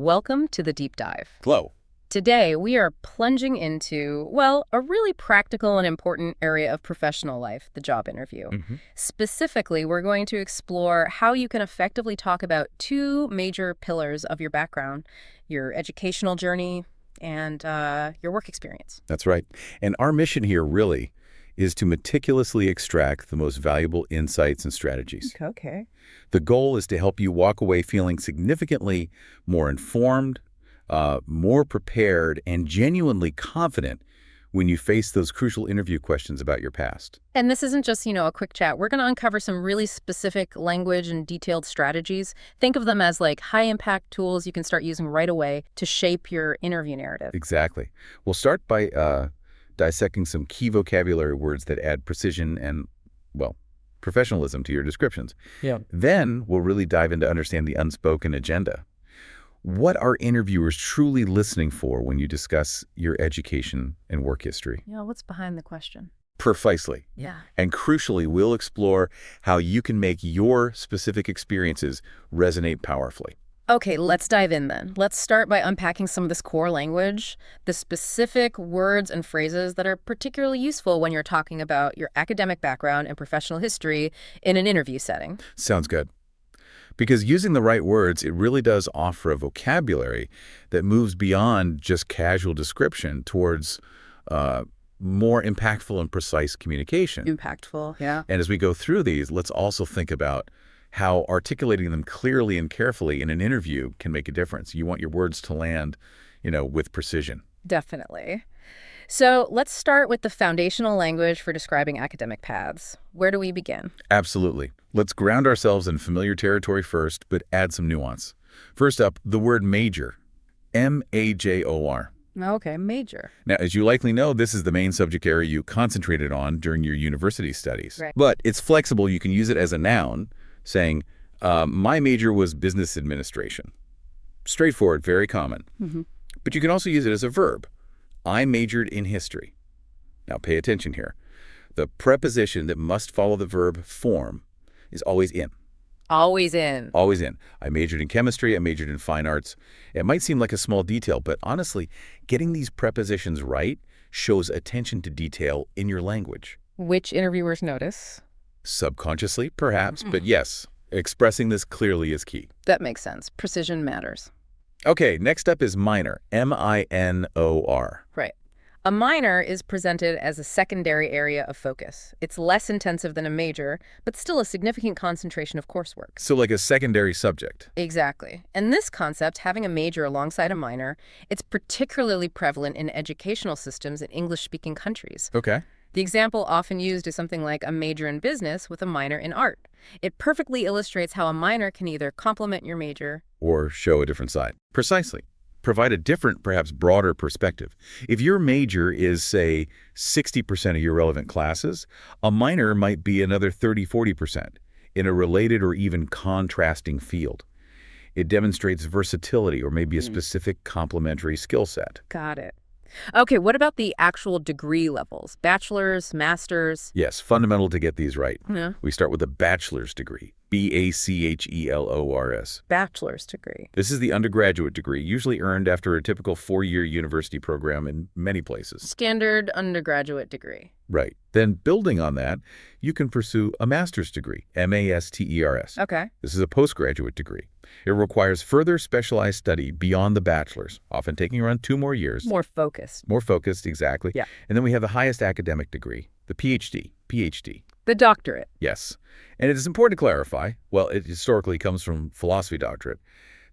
Welcome to the Deep Dive. Hello. Today, we are plunging into, well, a really practical and important area of professional life, the job interview. Specifically, we're going to explore how you can effectively talk about two major pillars of your background, your educational journey and your work experience. That's right. And our mission here really is to meticulously extract the most valuable insights and strategies. Okay. The goal is to help you walk away feeling significantly more informed, more prepared, and genuinely confident when you face those crucial interview questions about your past. And this isn't just, a quick chat. We're going to uncover some really specific language and detailed strategies. Think of them as like high-impact tools you can start using right away to shape your interview narrative. Exactly. We'll start by dissecting some key vocabulary words that add precision and, well, professionalism to your descriptions. Yeah. Then we'll really dive into understand the unspoken agenda. What are interviewers truly listening for when you discuss your education and work history? Yeah, what's behind the question? Precisely. Yeah. And crucially, we'll explore how you can make your specific experiences resonate powerfully. Okay, let's dive in then. Let's start by unpacking some of this core language, the specific words and phrases that are particularly useful when you're talking about your academic background and professional history in an interview setting. Sounds good. Because using the right words, it really does offer a vocabulary that moves beyond just casual description towards more impactful and precise communication. Impactful, yeah. And as we go through these, let's also think about how articulating them clearly and carefully in an interview can make a difference. You want your words to land, with precision. Definitely. So let's start with the foundational language for describing academic paths. Where do we begin? Absolutely. Let's ground ourselves in familiar territory first, but add some nuance. First up, the word major. M-A-J-O-R. Okay, major. Now, as you likely know, this is the main subject area you concentrated on during your university studies. Right. But it's flexible. You can use it as a noun, saying, my major was business administration. Straightforward, very common. But you can also use it as a verb. I majored in history. Now pay attention here. The preposition that must follow the verb form is always in. Always in. Always in. I majored in chemistry. I majored in fine arts. It might seem like a small detail, but honestly, getting these prepositions right shows attention to detail in your language. Which interviewers notice? Subconsciously, perhaps, but yes, expressing this clearly is key. That makes sense. Precision matters. Okay, next up is minor, M-I-N-O-R. Right. A minor is presented as a secondary area of focus. It's less intensive than a major, but still a significant concentration of coursework. So like a secondary subject. Exactly. And this concept, having a major alongside a minor, it's particularly prevalent in educational systems in English-speaking countries. Okay. The example often used is something like a major in business with a minor in art. It perfectly illustrates how a minor can either complement your major or show a different side. Precisely. Provide a different, perhaps broader perspective. If your major is, say, 60% of your relevant classes, a minor might be another 30–40% in a related or even contrasting field. It demonstrates versatility or maybe a specific complementary skill set. Got it. Okay, what about the actual degree levels? Bachelor's, master's? Yes, fundamental to get these right. Yeah. We start with a bachelor's degree, B-A-C-H-E-L-O-R-S. Bachelor's degree. This is the undergraduate degree, usually earned after a typical 4-year university program in many places. Standard undergraduate degree. Right. Then building on that, you can pursue a master's degree, M-A-S-T-E-R-S. Okay. This is a postgraduate degree. It requires further specialized study beyond the bachelor's, often taking around 2 more years. More focused. More focused, exactly. Yeah. And then we have the highest academic degree, the PhD. The doctorate. Yes. And it is important to clarify, well, it historically comes from philosophy doctorate.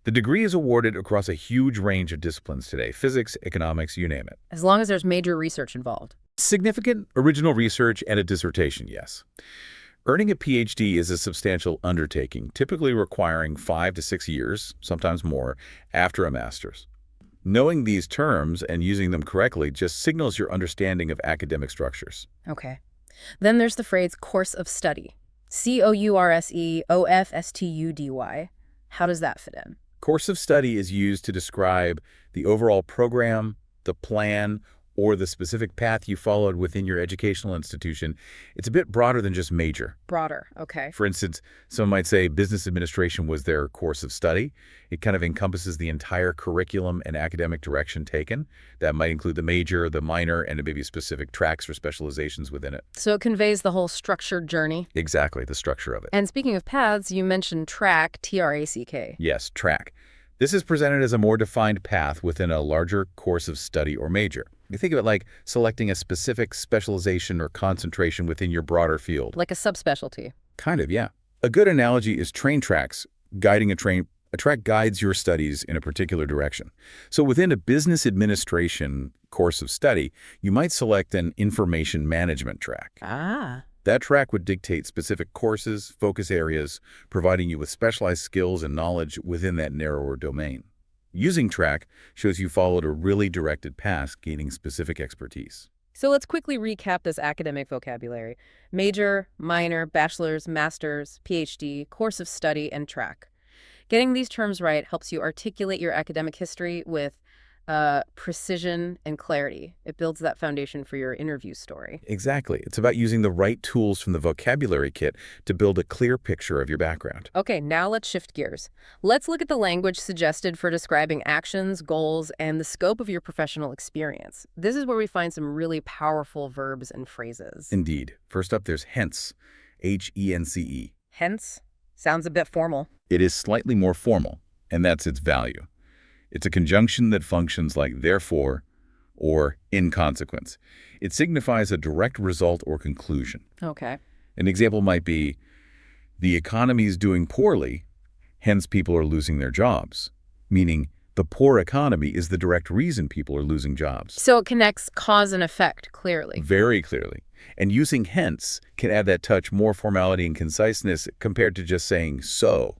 The degree is awarded across a huge range of disciplines today, physics, economics, you name it. As long as there's major research involved. Significant original research and a dissertation, yes. Earning a PhD is a substantial undertaking, typically requiring 5 to 6 years, sometimes more, after a master's. Knowing these terms and using them correctly just signals your understanding of academic structures. Okay. Then there's the phrase course of study. C-O-U-R-S-E-O-F-S-T-U-D-Y. How does that fit in? Course of study is used to describe the overall program, the plan, or the specific path you followed within your educational institution, it's a bit broader than just major. Broader, okay. For instance, someone might say business administration was their course of study. It kind of encompasses the entire curriculum and academic direction taken. That might include the major, the minor, and maybe specific tracks or specializations within it. So it conveys the whole structured journey. Exactly, the structure of it. And speaking of paths, you mentioned track, T-R-A-C-K. Yes, track. This is presented as a more defined path within a larger course of study or major. You think of it like selecting a specific specialization or concentration within your broader field. Like a subspecialty. Kind of, yeah. A good analogy is train tracks. Guiding a track guides your studies in a particular direction. So within a business administration course of study, you might select an information management track. Ah. That track would dictate specific courses, focus areas, providing you with specialized skills and knowledge within that narrower domain. Using track shows you followed a really directed path, gaining specific expertise. So let's quickly recap this academic vocabulary. Major, minor, bachelor's, master's, PhD, course of study, and track. Getting these terms right helps you articulate your academic history with precision and clarity. It builds that foundation for your interview story. Exactly. It's about using the right tools from the vocabulary kit to build a clear picture of your background. Okay, now let's shift gears. Let's look at the language suggested for describing actions, goals, and the scope of your professional experience. This is where we find some really powerful verbs and phrases. Indeed. First up, there's hence, H-E-N-C-E. Hence, sounds a bit formal. It is slightly more formal, and that's its value. It's a conjunction that functions like therefore or in consequence. It signifies a direct result or conclusion. Okay. An example might be, the economy is doing poorly, hence people are losing their jobs, meaning the poor economy is the direct reason people are losing jobs. So it connects cause and effect clearly. Very clearly. And using hence can add that touch more formality and conciseness compared to just saying so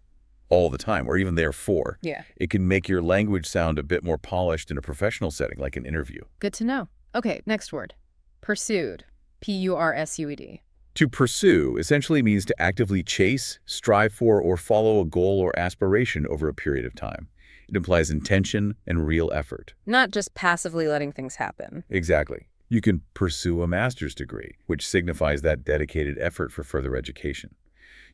all the time, or even therefore. Yeah. It can make your language sound a bit more polished in a professional setting, like an interview. Good to know. Okay, next word. Pursued. P-U-R-S-U-E-D. To pursue essentially means to actively chase, strive for, or follow a goal or aspiration over a period of time. It implies intention and real effort. Not just passively letting things happen. Exactly. You can pursue a master's degree, which signifies that dedicated effort for further education.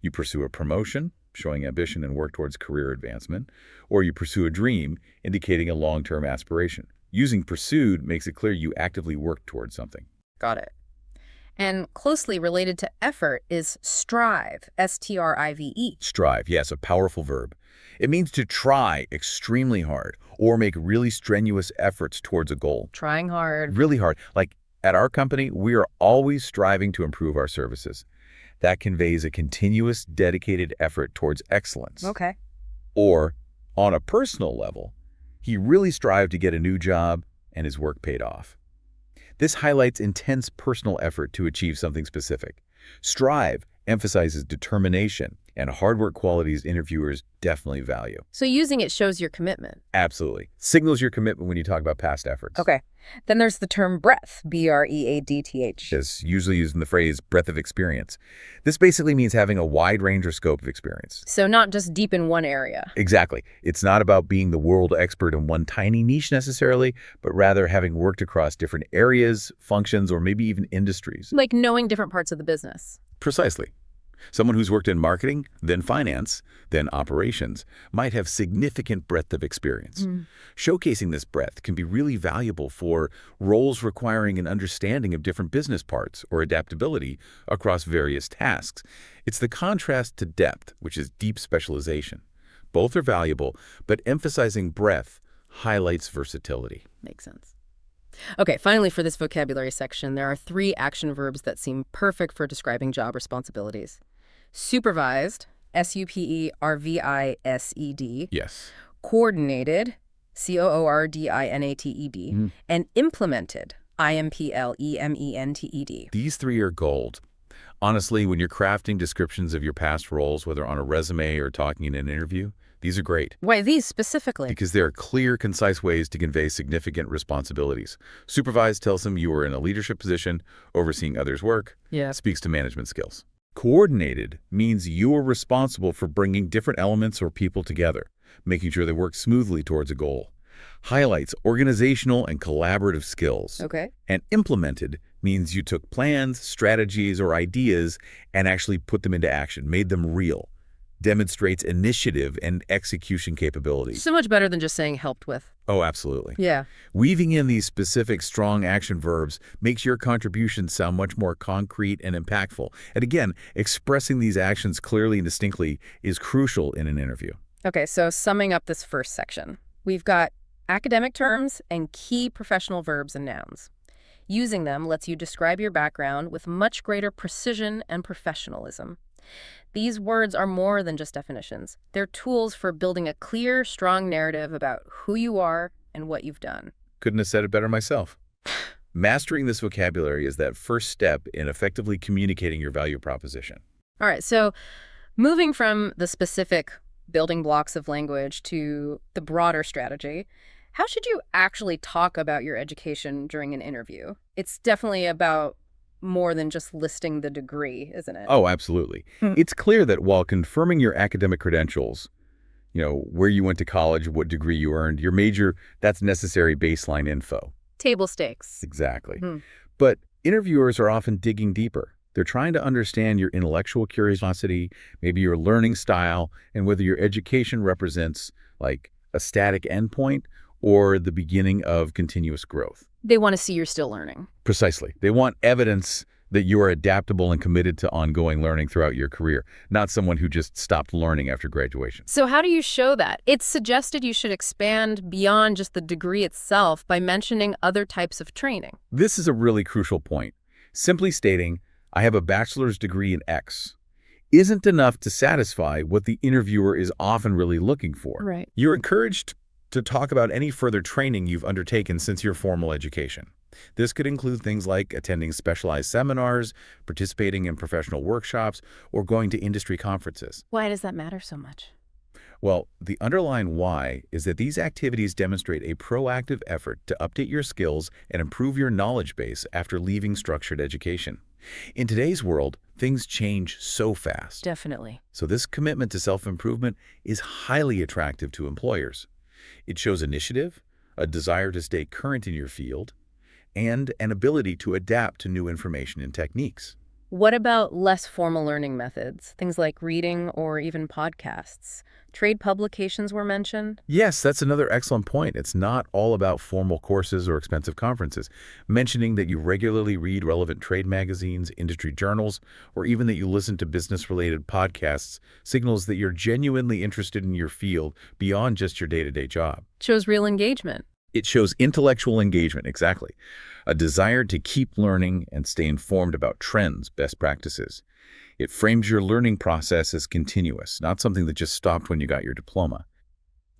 You pursue a promotion, showing ambition and work towards career advancement, or you pursue a dream, indicating a long-term aspiration. Using pursued makes it clear you actively work towards something. Got it. And closely related to effort is strive, S-T-R-I-V-E. Strive, yes, a powerful verb. It means to try extremely hard or make really strenuous efforts towards a goal. Trying hard. Really hard. Like at our company, we are always striving to improve our services. That conveys a continuous, dedicated effort towards excellence. Okay. Or, on a personal level, he really strived to get a new job and his work paid off. This highlights intense personal effort to achieve something specific. Strive emphasizes determination and hard work qualities interviewers definitely value. So using it shows your commitment. Absolutely. Signals your commitment when you talk about past efforts. Okay. Then there's the term breadth, B-R-E-A-D-T-H. It's usually used in the phrase breadth of experience. This basically means having a wide range or scope of experience. So not just deep in one area. Exactly. It's not about being the world expert in one tiny niche necessarily, but rather having worked across different areas, functions, or maybe even industries. Like knowing different parts of the business. Precisely. Someone who's worked in marketing, then finance, then operations, might have significant breadth of experience. Showcasing this breadth can be really valuable for roles requiring an understanding of different business parts or adaptability across various tasks. It's the contrast to depth, which is deep specialization. Both are valuable, but emphasizing breadth highlights versatility. Makes sense. Okay, finally for this vocabulary section, there are 3 action verbs that seem perfect for describing job responsibilities. Supervised, S-U-P-E-R-V-I-S-E-D. Yes. Coordinated, C-O-O-R-D-I-N-A-T-E-D. And implemented, I-M-P-L-E-M-E-N-T-E-D. These 3 are gold. Honestly, when you're crafting descriptions of your past roles, whether on a resume or talking in an interview, these are great. Why these specifically? Because they are clear, concise ways to convey significant responsibilities. Supervised tells them you are in a leadership position, overseeing others' work. Yeah. Speaks to management skills. Coordinated means you are responsible for bringing different elements or people together, making sure they work smoothly towards a goal. highlights organizational and collaborative skills. Okay. And implemented means you took plans, strategies, or ideas and actually put them into action, made them real. Demonstrates initiative and execution capability. So much better than just saying helped with. Oh, absolutely. Yeah. Weaving in these specific strong action verbs makes your contribution sound much more concrete and impactful. And again, expressing these actions clearly and distinctly is crucial in an interview. Okay, so summing up this first section, we've got academic terms and key professional verbs and nouns. Using them lets you describe your background with much greater precision and professionalism. These words are more than just definitions. They're tools for building a clear, strong narrative about who you are and what you've done. Couldn't have said it better myself. Mastering this vocabulary is that first step in effectively communicating your value proposition. All right, so moving from the specific building blocks of language to the broader strategy, how should you actually talk about your education during an interview? It's definitely about more than just listing the degree, isn't it? Oh, absolutely. It's clear that while confirming your academic credentials, where you went to college, what degree you earned, your major, that's necessary baseline info. Table stakes. Exactly. But interviewers are often digging deeper. They're trying to understand your intellectual curiosity, maybe your learning style, and whether your education represents like a static endpoint or the beginning of continuous growth. They want to see you're still learning. Precisely. They want evidence that you are adaptable and committed to ongoing learning throughout your career, not someone who just stopped learning after graduation. So how do you show that? It's suggested you should expand beyond just the degree itself by mentioning other types of training. This is a really crucial point. Simply stating, I have a bachelor's degree in X, isn't enough to satisfy what the interviewer is often really looking for. Right. You're encouraged to talk about any further training you've undertaken since your formal education. This could include things like attending specialized seminars, participating in professional workshops, or going to industry conferences. Why does that matter so much? Well, the underlying why is that these activities demonstrate a proactive effort to update your skills and improve your knowledge base after leaving structured education. In today's world, things change so fast. Definitely. So this commitment to self-improvement is highly attractive to employers. It shows initiative, a desire to stay current in your field, and an ability to adapt to new information and techniques. What about less formal learning methods, things like reading or even podcasts? Trade publications were mentioned. Yes, that's another excellent point. It's not all about formal courses or expensive conferences. Mentioning that you regularly read relevant trade magazines, industry journals, or even that you listen to business-related podcasts signals that you're genuinely interested in your field beyond just your day-to-day job. Shows real engagement. It shows intellectual engagement, exactly. A desire to keep learning and stay informed about trends, best practices. It frames your learning process as continuous, not something that just stopped when you got your diploma.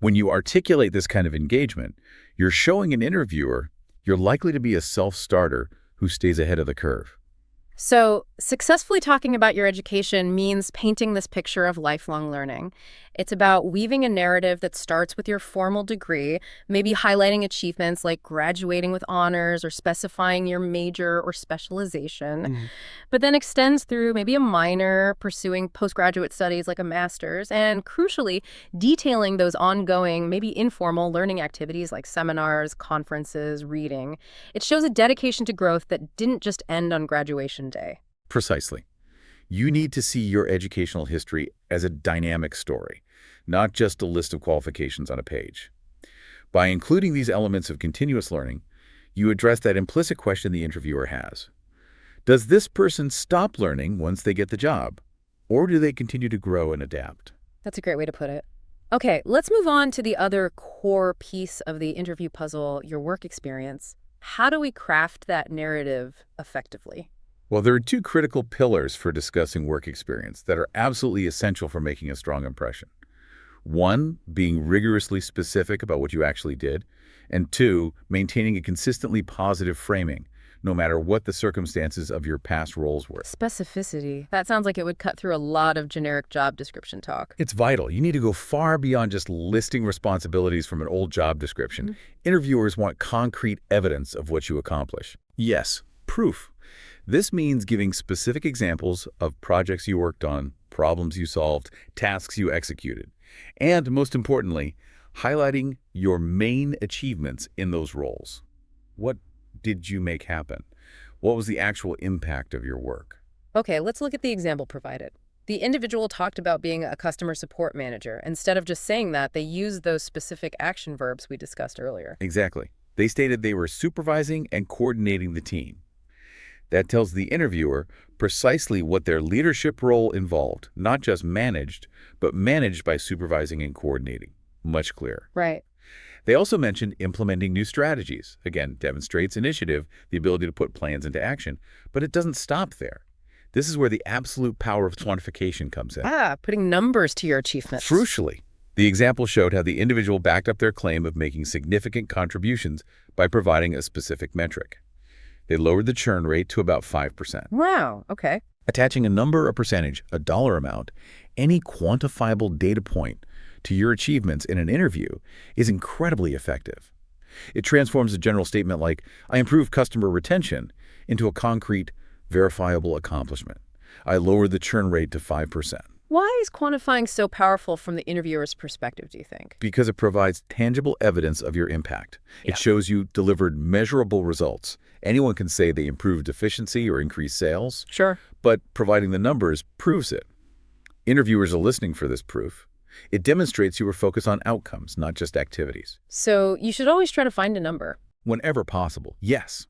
When you articulate this kind of engagement, you're showing an interviewer you're likely to be a self-starter who stays ahead of the curve. So, successfully talking about your education means painting this picture of lifelong learning. It's about weaving a narrative that starts with your formal degree, maybe highlighting achievements like graduating with honors or specifying your major or specialization, but then extends through maybe a minor, pursuing postgraduate studies like a master's, and crucially, detailing those ongoing, maybe informal learning activities like seminars, conferences, reading. It shows a dedication to growth that didn't just end on graduation day. Precisely. You need to see your educational history as a dynamic story, not just a list of qualifications on a page. By including these elements of continuous learning, you address that implicit question the interviewer has. Does this person stop learning once they get the job, or do they continue to grow and adapt? That's a great way to put it. Okay, let's move on to the other core piece of the interview puzzle, your work experience. How do we craft that narrative effectively? Well, there are two critical pillars for discussing work experience that are absolutely essential for making a strong impression. One, being rigorously specific about what you actually did, and two, maintaining a consistently positive framing, no matter what the circumstances of your past roles were. Specificity. That sounds like it would cut through a lot of generic job description talk. It's vital. You need to go far beyond just listing responsibilities from an old job description. Interviewers want concrete evidence of what you accomplish. Yes, proof. This means giving specific examples of projects you worked on, problems you solved, tasks you executed, and most importantly, highlighting your main achievements in those roles. What did you make happen? What was the actual impact of your work? Okay, let's look at the example provided. The individual talked about being a customer support manager. Instead of just saying that, they used those specific action verbs we discussed earlier. Exactly. They stated they were supervising and coordinating the team. That tells the interviewer precisely what their leadership role involved, not just managed, but managed by supervising and coordinating. Much clearer. Right. They also mentioned implementing new strategies. Again, demonstrates initiative, the ability to put plans into action, but it doesn't stop there. This is where the absolute power of quantification comes in. Putting numbers to your achievements. Crucially, the example showed how the individual backed up their claim of making significant contributions by providing a specific metric. They lowered the churn rate to about 5%. Wow, okay. Attaching a number, a percentage, a dollar amount, any quantifiable data point to your achievements in an interview is incredibly effective. It transforms a general statement like, I improved customer retention, into a concrete, verifiable accomplishment. I lowered the churn rate to 5%. Why is quantifying so powerful from the interviewer's perspective, do you think? Because it provides tangible evidence of your impact. Yeah. It shows you delivered measurable results. Anyone can say they improved efficiency or increased sales, Sure. but providing the numbers proves it. Interviewers are listening for this proof. It demonstrates you were focused on outcomes, not just activities. So you should always try to find a number. Whenever possible, yes.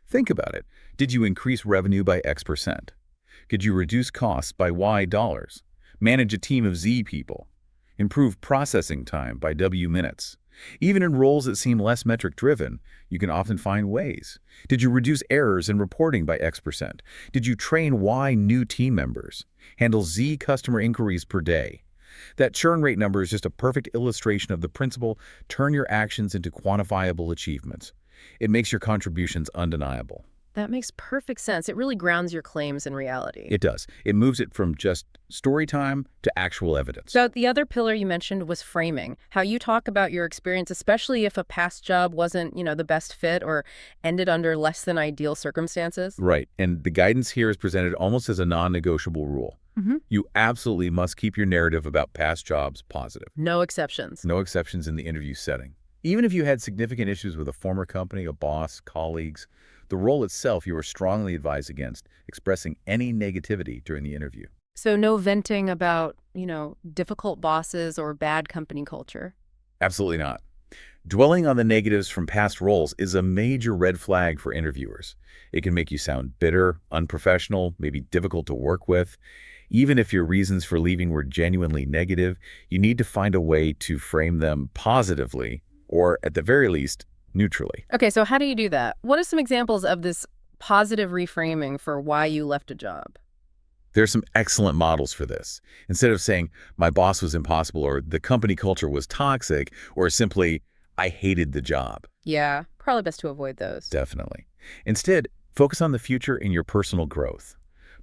Think about it. Did you increase revenue by X%? Could you reduce costs by Y dollars? Manage a team of Z people? Improve processing time by W minutes? Even in roles that seem less metric-driven, you can often find ways. Did you reduce errors in reporting by X%? Did you train Y new team members? Handle Z customer inquiries per day? That churn rate number is just a perfect illustration of the principle, turn your actions into quantifiable achievements. It makes your contributions undeniable. That makes perfect sense. It really grounds your claims in reality. It does. It moves it from just story time to actual evidence. So the other pillar you mentioned was framing, how you talk about your experience, especially if a past job wasn't, the best fit or ended under less than ideal circumstances. Right. And the guidance here is presented almost as a non-negotiable rule. You absolutely must keep your narrative about past jobs positive. No exceptions. No exceptions in the interview setting. Even if you had significant issues with a former company, a boss, colleagues, the role itself you are strongly advised against expressing any negativity during the interview. So no venting about, difficult bosses or bad company culture. Absolutely not. Dwelling on the negatives from past roles is a major red flag for interviewers. It can make you sound bitter, unprofessional, maybe difficult to work with. Even if your reasons for leaving were genuinely negative, you need to find a way to frame them positively, or at the very least, neutrally. Okay, so how do you do that? What are some examples of this positive reframing for why you left a job? There's some excellent models for this. Instead of saying, my boss was impossible, or the company culture was toxic, or simply, I hated the job. Yeah, probably best to avoid those. Definitely. Instead, focus on the future and your personal growth.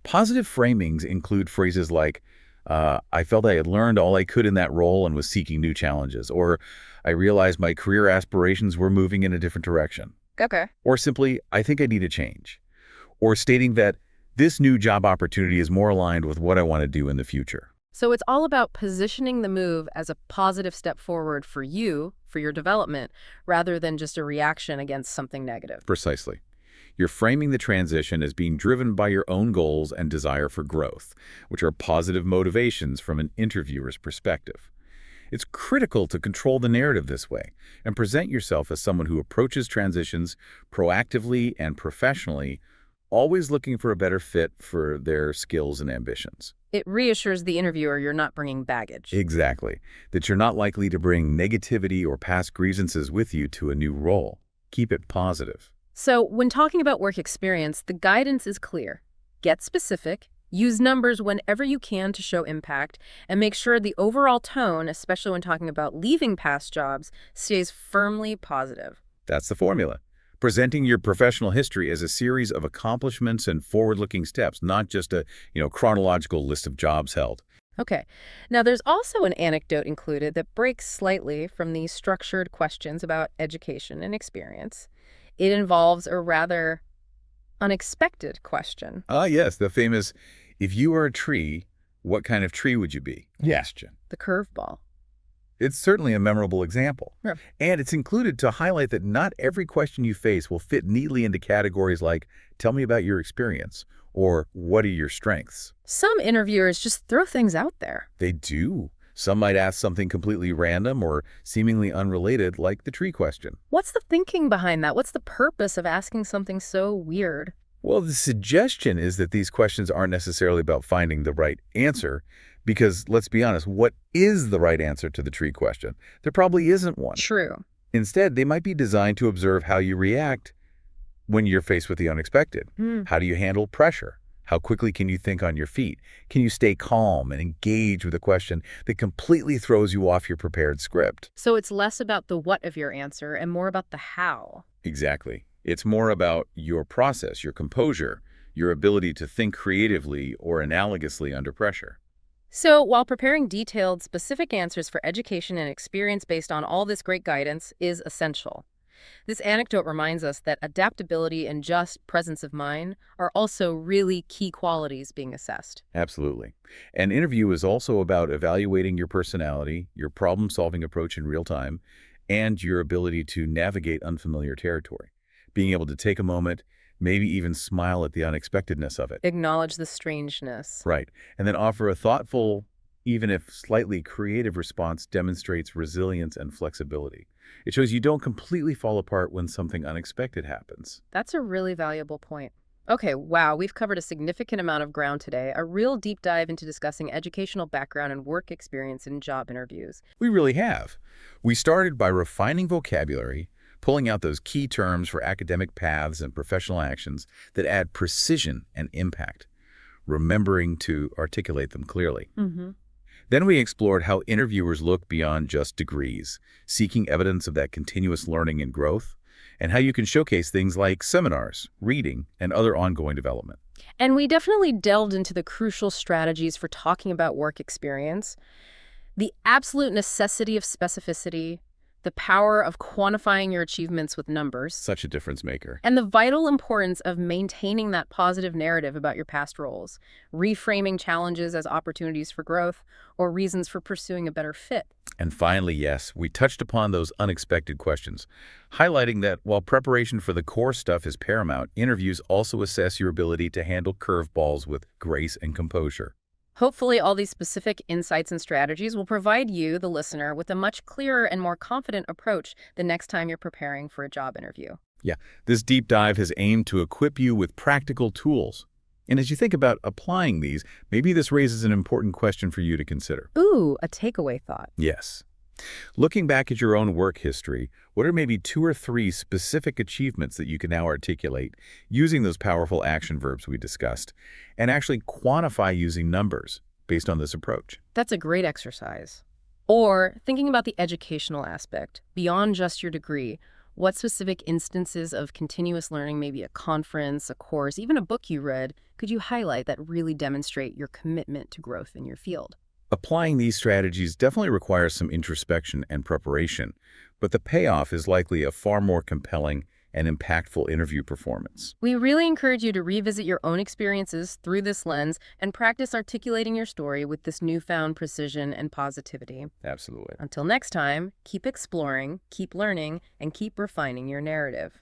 Positive framings include phrases like, I felt I had learned all I could in that role and was seeking new challenges, or I realized my career aspirations were moving in a different direction. Okay. Or simply, I think I need a change. Or stating that this new job opportunity is more aligned with what I want to do in the future. So it's all about positioning the move as a positive step forward for you, for your development, rather than just a reaction against something negative. Precisely. You're framing the transition as being driven by your own goals and desire for growth, which are positive motivations from an interviewer's perspective. It's critical to control the narrative this way and present yourself as someone who approaches transitions proactively and professionally, always looking for a better fit for their skills and ambitions. It reassures the interviewer you're not bringing baggage. Exactly. That you're not likely to bring negativity or past grievances with you to a new role. Keep it positive. So when talking about work experience, the guidance is clear. Get specific, use numbers whenever you can to show impact, and make sure the overall tone, especially when talking about leaving past jobs, stays firmly positive. That's the formula. Presenting your professional history as a series of accomplishments and forward-looking steps, not just a, chronological list of jobs held. Okay. Now, there's also an anecdote included that breaks slightly from these structured questions about education and experience. It involves a rather unexpected question. Yes, the famous, if you were a tree, what kind of tree would you be? Yeah. Question. The curveball. It's certainly a memorable example. Yeah. And it's included to highlight that not every question you face will fit neatly into categories like, tell me about your experience, or what are your strengths? Some interviewers just throw things out there. They do. Some might ask something completely random or seemingly unrelated, like the tree question. What's the thinking behind that? What's the purpose of asking something so weird? Well, the suggestion is that these questions aren't necessarily about finding the right answer, because let's be honest, what is the right answer to the tree question? There probably isn't one. True. Instead, they might be designed to observe how you react when you're faced with the unexpected. Hmm. How do you handle pressure? How quickly can you think on your feet? Can you stay calm and engage with a question that completely throws you off your prepared script? So it's less about the what of your answer and more about the how. Exactly. It's more about your process, your composure, your ability to think creatively or analogously under pressure. So while preparing detailed, specific answers for education and experience based on all this great guidance is essential. This anecdote reminds us that adaptability and just presence of mind are also really key qualities being assessed. Absolutely. An interview is also about evaluating your personality, your problem-solving approach in real time, and your ability to navigate unfamiliar territory. Being able to take a moment, maybe even smile at the unexpectedness of it. Acknowledge the strangeness. Right. And then offer a thoughtful, even if slightly creative response demonstrates resilience and flexibility. It shows you don't completely fall apart when something unexpected happens. That's a really valuable point. Okay, wow, we've covered a significant amount of ground today, a real deep dive into discussing educational background and work experience in job interviews. We really have. We started by refining vocabulary, pulling out those key terms for academic paths and professional actions that add precision and impact, remembering to articulate them clearly. Mm-hmm. Then we explored how interviewers look beyond just degrees, seeking evidence of that continuous learning and growth, and how you can showcase things like seminars, reading, and other ongoing development. And we definitely delved into the crucial strategies for talking about work experience, the absolute necessity of specificity, the power of quantifying your achievements with numbers, Such a difference maker. and the vital importance of maintaining that positive narrative about your past roles, reframing challenges as opportunities for growth or reasons for pursuing a better fit. And finally, yes, we touched upon those unexpected questions, highlighting that while preparation for the core stuff is paramount, interviews also assess your ability to handle curveballs with grace and composure. Hopefully, all these specific insights and strategies will provide you, the listener, with a much clearer and more confident approach the next time you're preparing for a job interview. Yeah, this deep dive has aimed to equip you with practical tools. And as you think about applying these, maybe this raises an important question for you to consider. Ooh, a takeaway thought. Yes. Looking back at your own work history, what are maybe 2 or 3 specific achievements that you can now articulate using those powerful action verbs we discussed, and actually quantify using numbers based on this approach? That's a great exercise. Or thinking about the educational aspect, beyond just your degree, what specific instances of continuous learning, maybe a conference, a course, even a book you read, could you highlight that really demonstrate your commitment to growth in your field? Applying these strategies definitely requires some introspection and preparation, but the payoff is likely a far more compelling and impactful interview performance. We really encourage you to revisit your own experiences through this lens and practice articulating your story with this newfound precision and positivity. Absolutely. Until next time, keep exploring, keep learning, and keep refining your narrative.